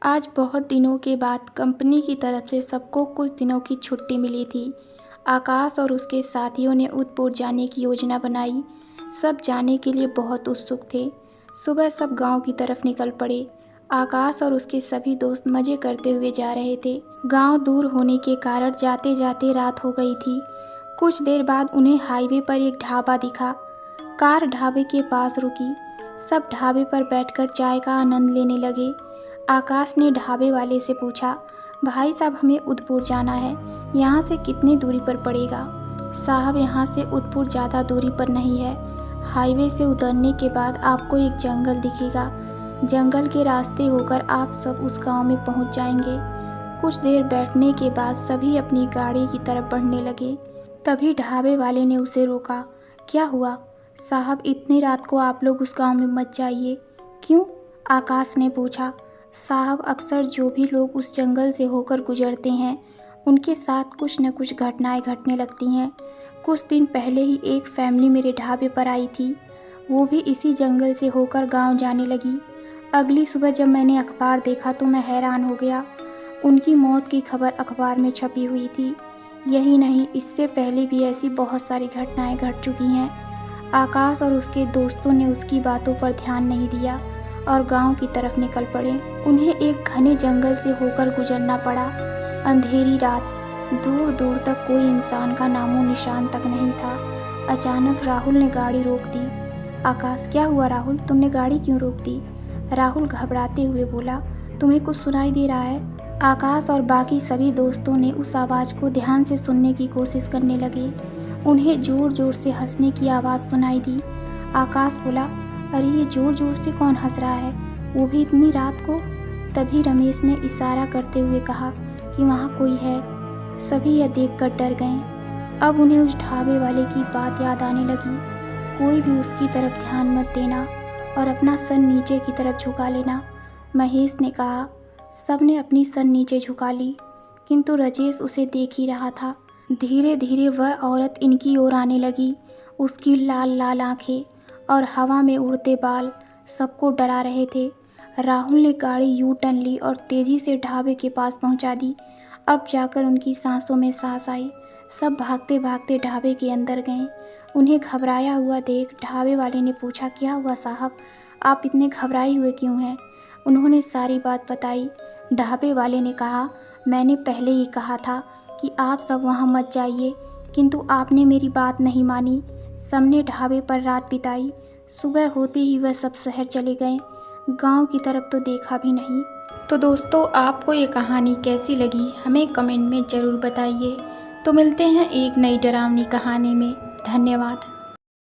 आज बहुत दिनों के बाद कंपनी की तरफ से सबको कुछ दिनों की छुट्टी मिली थी। आकाश और उसके साथियों ने उदयपुर जाने की योजना बनाई। सब जाने के लिए बहुत उत्सुक थे। सुबह सब गांव की तरफ निकल पड़े। आकाश और उसके सभी दोस्त मज़े करते हुए जा रहे थे। गांव दूर होने के कारण जाते जाते रात हो गई थी। कुछ देर बाद उन्हें हाईवे पर एक ढाबा दिखा। कार ढाबे के पास रुकी। सब ढाबे पर बैठकर चाय का आनंद लेने लगे। आकाश ने ढाबे वाले से पूछा, भाई साहब हमें उदयपुर जाना है, यहाँ से कितनी दूरी पर पड़ेगा? साहब यहाँ से उदयपुर ज़्यादा दूरी पर नहीं है। हाईवे से उतरने के बाद आपको एक जंगल दिखेगा। जंगल के रास्ते होकर आप सब उस गांव में पहुँच जाएंगे। कुछ देर बैठने के बाद सभी अपनी गाड़ी की तरफ बढ़ने लगे। तभी ढाबे वाले ने उसे रोका। क्या हुआ? साहब इतनी रात को आप लोग उस गांव में मत जाइए। क्यों? आकाश ने पूछा। साहब अक्सर जो भी लोग उस जंगल से होकर गुजरते हैं उनके साथ कुछ न कुछ घटनाएं घटने लगती हैं। कुछ दिन पहले ही एक फैमिली मेरे ढाबे पर आई थी। वो भी इसी जंगल से होकर गांव जाने लगी। अगली सुबह जब मैंने अखबार देखा तो मैं हैरान हो गया। उनकी मौत की खबर अखबार में छपी हुई थी। यही नहीं, इससे पहले भी ऐसी बहुत सारी घटनाएं घट चुकी हैं। आकाश और उसके दोस्तों ने उसकी बातों पर ध्यान नहीं दिया और गांव की तरफ निकल पड़े। उन्हें एक घने जंगल से होकर गुजरना पड़ा। अंधेरी रात, दूर दूर तक कोई इंसान का नामो निशान तक नहीं था। अचानक राहुल ने गाड़ी रोक दी। आकाश, क्या हुआ राहुल, तुमने गाड़ी क्यों रोक दी? राहुल घबराते हुए बोला, तुम्हें कुछ सुनाई दे रहा है? आकाश और बाकी सभी दोस्तों ने उस आवाज़ को ध्यान से सुनने की कोशिश करने लगे। उन्हें ज़ोर ज़ोर से हंसने की आवाज़ सुनाई दी। आकाश बोला, अरे ये ज़ोर ज़ोर से कौन हंस रहा है, वो भी इतनी रात को? तभी रमेश ने इशारा करते हुए कहा कि वहाँ कोई है। सभी यह देखकर डर गए। अब उन्हें उस ढाबे वाले की बात याद आने लगी। कोई भी उसकी तरफ ध्यान मत देना और अपना सर नीचे की तरफ झुका लेना, महेश ने कहा। सब ने अपनी सर नीचे झुका ली, किंतु राजेश उसे देख ही रहा था। धीरे धीरे वह औरत इनकी ओर आने लगी। उसकी लाल लाल आंखें और हवा में उड़ते बाल सबको डरा रहे थे। राहुल ने गाड़ी यू टर्न ली और तेज़ी से ढाबे के पास पहुंचा दी। अब जाकर उनकी सांसों में सांस आई। सब भागते भागते ढाबे के अंदर गए। उन्हें घबराया हुआ देख ढाबे वाले ने पूछा, क्या हुआ साहब, आप इतने घबराए हुए क्यों हैं? उन्होंने सारी बात बताई। ढाबे वाले ने कहा, मैंने पहले ही कहा था कि आप सब वहाँ मत जाइए, किंतु आपने मेरी बात नहीं मानी। सबने ढाबे पर रात बिताई। सुबह होते ही वह सब शहर चले गए। गांव की तरफ तो देखा भी नहीं। तो दोस्तों, आपको ये कहानी कैसी लगी हमें कमेंट में ज़रूर बताइए। तो मिलते हैं एक नई डरावनी कहानी में। धन्यवाद।